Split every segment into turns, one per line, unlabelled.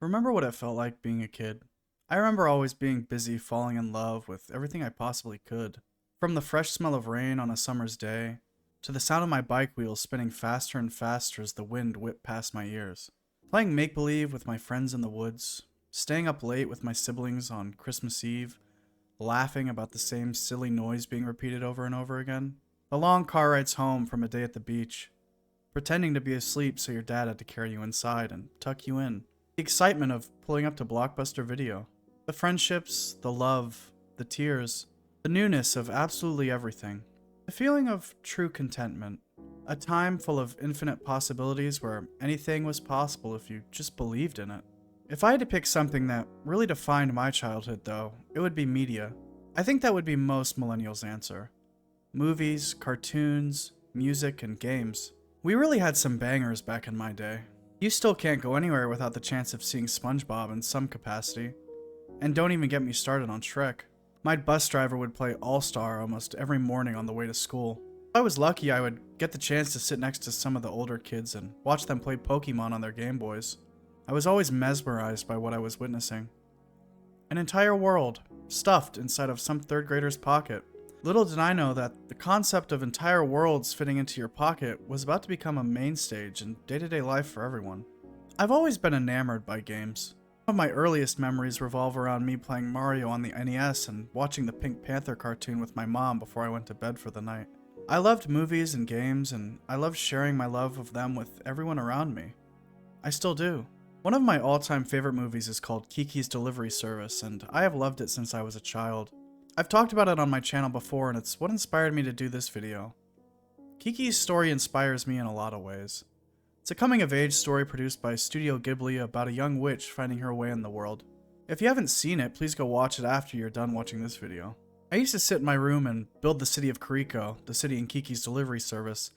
Remember what it felt like being a kid. I remember always being busy falling in love with everything I possibly could. From the fresh smell of rain on a summer's day, to the sound of my bike wheels spinning faster and faster as the wind whipped past my ears. Playing make believe with my friends in the woods, staying up late with my siblings on Christmas Eve, laughing about the same silly noise being repeated over and over again. The long car rides home from a day at the beach, pretending to be asleep so your dad had to carry you inside and tuck you in. The excitement of pulling up to Blockbuster Video. The friendships, the love, the tears, the newness of absolutely everything. The feeling of true contentment. A time full of infinite possibilities where anything was possible if you just believed in it. If I had to pick something that really defined my childhood, though, it would be media. I think that would be most millennials' answer. Movies, cartoons, music, and games. We really had some bangers back in my day. You still can't go anywhere without the chance of seeing SpongeBob in some capacity. And don't even get me started on Shrek. My bus driver would play All-Star almost every morning on the way to school. If I was lucky, I would get the chance to sit next to some of the older kids and watch them play Pokemon on their Game Boys. I was always mesmerized by what I was witnessing. An entire world, stuffed inside of some third grader's pocket. Little did I know that the concept of entire worlds fitting into your pocket was about to become a main stage in day-to-day life for everyone. I've always been enamored by games. Some of my earliest memories revolve around me playing Mario on the NES and watching the Pink Panther cartoon with my mom before I went to bed for the night. I loved movies and games, and I loved sharing my love of them with everyone around me. I still do. One of my all-time favorite movies is called Kiki's Delivery Service, and I have loved it since I was a child. I've talked about it on my channel before, and it's what inspired me to do this video. Kiki's story inspires me in a lot of ways. It's a coming-of-age story produced by Studio Ghibli about a young witch finding her way in the world. If you haven't seen it, please go watch it after you're done watching this video. I used to sit in my room and build the city of Kuriko, the city in Kiki's Delivery Service,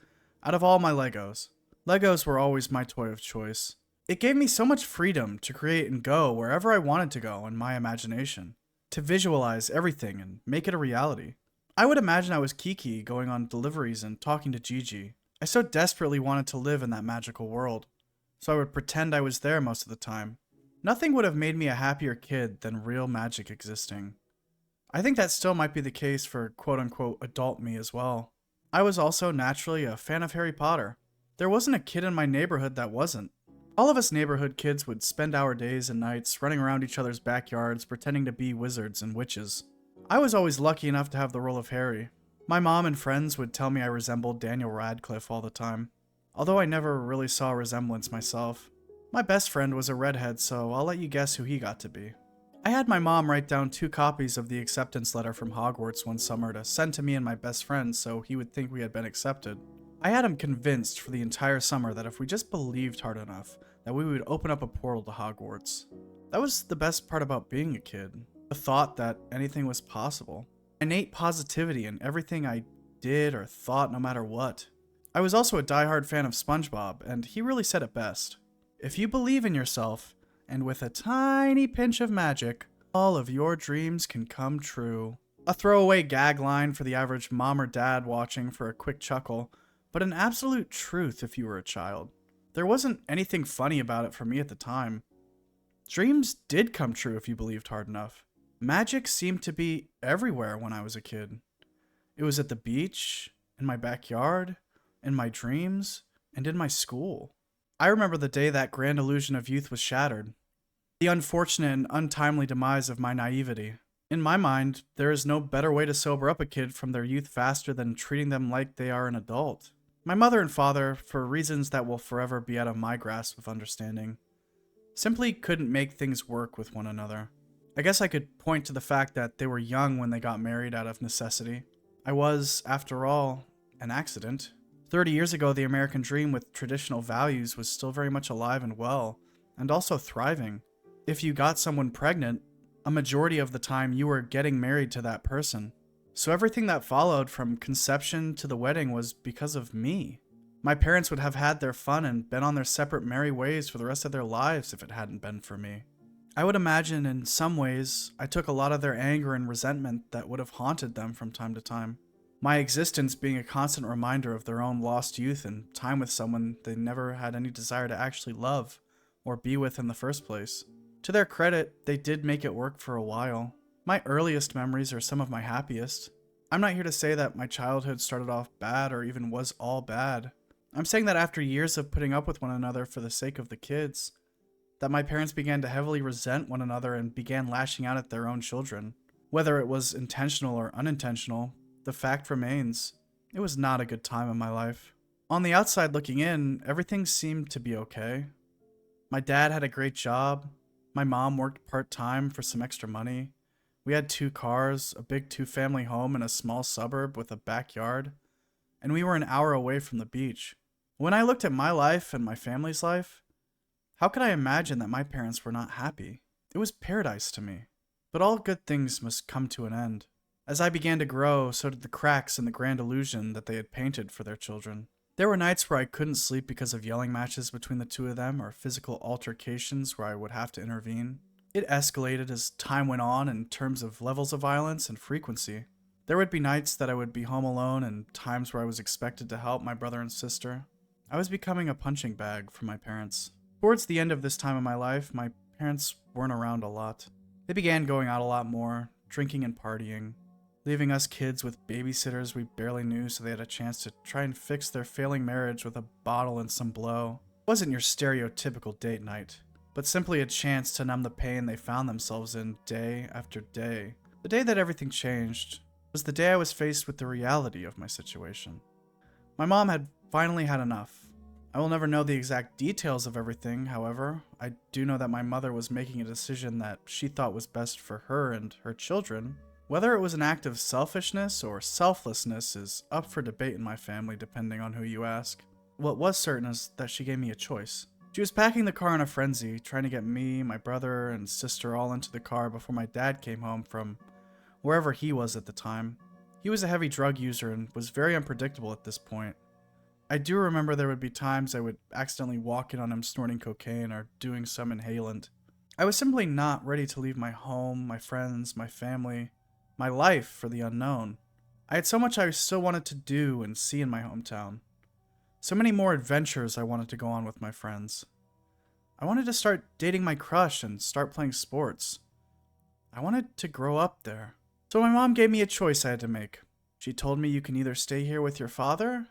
out of all my Legos. Legos were always my toy of choice. It gave me so much freedom to create and go wherever I wanted to go in my imagination, to visualize everything and make it a reality. I would imagine I was Kiki going on deliveries and talking to Gigi. I so desperately wanted to live in that magical world, so I would pretend I was there most of the time. Nothing would have made me a happier kid than real magic existing. I think that still might be the case for quote-unquote adult me as well. I was also naturally a fan of Harry Potter. There wasn't a kid in my neighborhood that wasn't. All of us neighborhood kids would spend our days and nights running around each other's backyards pretending to be wizards and witches. I was always lucky enough to have the role of Harry. My mom and friends would tell me I resembled Daniel Radcliffe all the time, although I never really saw a resemblance myself. My best friend was a redhead, so I'll let you guess who he got to be. I had my mom write down 2 copies of the acceptance letter from Hogwarts one summer to send to me and my best friend so he would think we had been accepted. I had him convinced for the entire summer that if we just believed hard enough, that we would open up a portal to Hogwarts. That was the best part about being a kid. The thought that anything was possible. Innate positivity in everything I did or thought no matter what. I was also a diehard fan of SpongeBob, and he really said it best. If you believe in yourself, and with a tiny pinch of magic, all of your dreams can come true. A throwaway gag line for the average mom or dad watching for a quick chuckle, but an absolute truth if you were a child. There wasn't anything funny about it for me at the time. Dreams did come true if you believed hard enough. Magic seemed to be everywhere when I was a kid. It was at the beach, in my backyard, in my dreams, and in my school. I remember the day that grand illusion of youth was shattered. The unfortunate and untimely demise of my naivety. In my mind, there is no better way to sober up a kid from their youth faster than treating them like they are an adult. My mother and father, for reasons that will forever be out of my grasp of understanding, simply couldn't make things work with one another. I guess I could point to the fact that they were young when they got married out of necessity. I was, after all, an accident. 30 years ago, the American dream with traditional values was still very much alive and well, and also thriving. If you got someone pregnant, a majority of the time you were getting married to that person. So everything that followed from conception to the wedding was because of me. My parents would have had their fun and been on their separate merry ways for the rest of their lives if it hadn't been for me. I would imagine in some ways I took a lot of their anger and resentment that would have haunted them from time to time. My existence being a constant reminder of their own lost youth and time with someone they never had any desire to actually love or be with in the first place. To their credit, they did make it work for a while. My earliest memories are some of my happiest. I'm not here to say that my childhood started off bad or even was all bad. I'm saying that after years of putting up with one another for the sake of the kids, that my parents began to heavily resent one another and began lashing out at their own children. Whether it was intentional or unintentional, the fact remains, it was not a good time in my life. On the outside looking in, everything seemed to be okay. My dad had a great job. My mom worked part-time for some extra money. We had 2 cars, a big 2-family home in a small suburb with a backyard, and we were an hour away from the beach. When I looked at my life and my family's life, how could I imagine that my parents were not happy? It was paradise to me. But all good things must come to an end. As I began to grow, so did the cracks in the grand illusion that they had painted for their children. There were nights where I couldn't sleep because of yelling matches between the 2 of them or physical altercations where I would have to intervene. It escalated as time went on in terms of levels of violence and frequency. There would be nights that I would be home alone and times where I was expected to help my brother and sister. I was becoming a punching bag for my parents. Towards the end of this time in my life, my parents weren't around a lot. They began going out a lot more, drinking and partying, leaving us kids with babysitters we barely knew so they had a chance to try and fix their failing marriage with a bottle and some blow. It wasn't your stereotypical date night, but simply a chance to numb the pain they found themselves in day after day. The day that everything changed was the day I was faced with the reality of my situation. My mom had finally had enough. I will never know the exact details of everything, however. I do know that my mother was making a decision that she thought was best for her and her children. Whether it was an act of selfishness or selflessness is up for debate in my family depending on who you ask. What was certain is that she gave me a choice. She was packing the car in a frenzy, trying to get me, my brother, and sister all into the car before my dad came home from wherever he was at the time. He was a heavy drug user and was very unpredictable at this point. I do remember there would be times I would accidentally walk in on him snorting cocaine or doing some inhalant. I was simply not ready to leave my home, my friends, my family, my life for the unknown. I had so much I still wanted to do and see in my hometown. So many more adventures I wanted to go on with my friends. I wanted to start dating my crush and start playing sports. I wanted to grow up there. So my mom gave me a choice I had to make. She told me you can either stay here with your father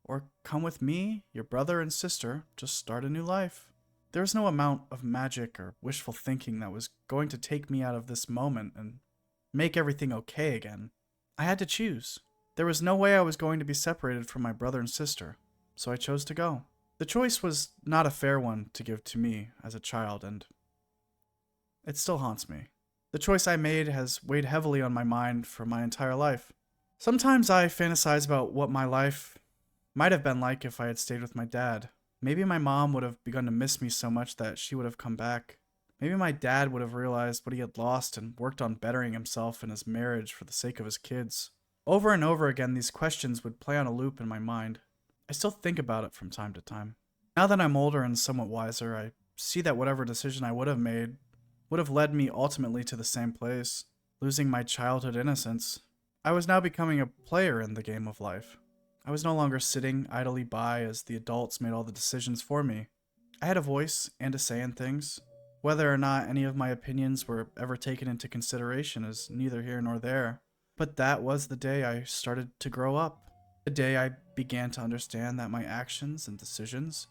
or come with me, your brother and sister, to start a new life. There was no amount of magic or wishful thinking that was going to take me out of this moment and make everything okay again. I had to choose. There was no way I was going to be separated from my brother and sister, so I chose to go. The choice was not a fair one to give to me as a child, and it still haunts me. The choice I made has weighed heavily on my mind for my entire life. Sometimes I fantasize about what my life might have been like if I had stayed with my dad. Maybe my mom would have begun to miss me so much that she would have come back. Maybe my dad would have realized what he had lost and worked on bettering himself and his marriage for the sake of his kids. Over and over again, these questions would play on a loop in my mind. I still think about it from time to time. Now that I'm older and somewhat wiser, I see that whatever decision I would have made would have led me ultimately to the same place, losing my childhood innocence. I was now becoming a player in the game of life. I was no longer sitting idly by as the adults made all the decisions for me. I had a voice and a say in things. Whether or not any of my opinions were ever taken into consideration is neither here nor there. But that was the day I started to grow up. The day I began to understand that my actions and decisions,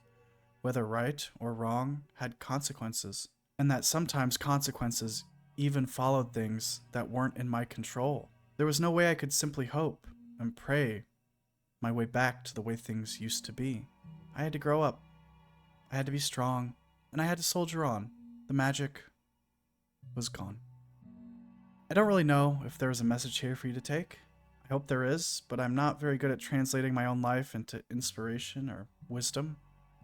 whether right or wrong, had consequences. And that sometimes consequences even followed things that weren't in my control. There was no way I could simply hope and pray my way back to the way things used to be. I had to grow up. I had to be strong, and I had to soldier on. The magic was gone. I don't really know if there is a message here for you to take. I hope there is, but I'm not very good at translating my own life into inspiration or wisdom.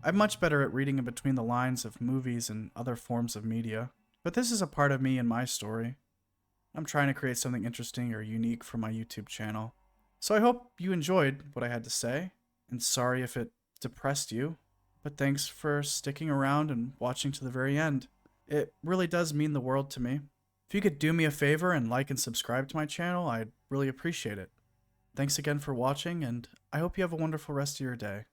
I'm much better at reading in between the lines of movies and other forms of media. But this is a part of me and my story. I'm trying to create something interesting or unique for my YouTube channel. So I hope you enjoyed what I had to say, and sorry if it depressed you, but thanks for sticking around and watching to the very end. It really does mean the world to me. If you could do me a favor and like and subscribe to my channel, I'd really appreciate it. Thanks again for watching, and I hope you have a wonderful rest of your day.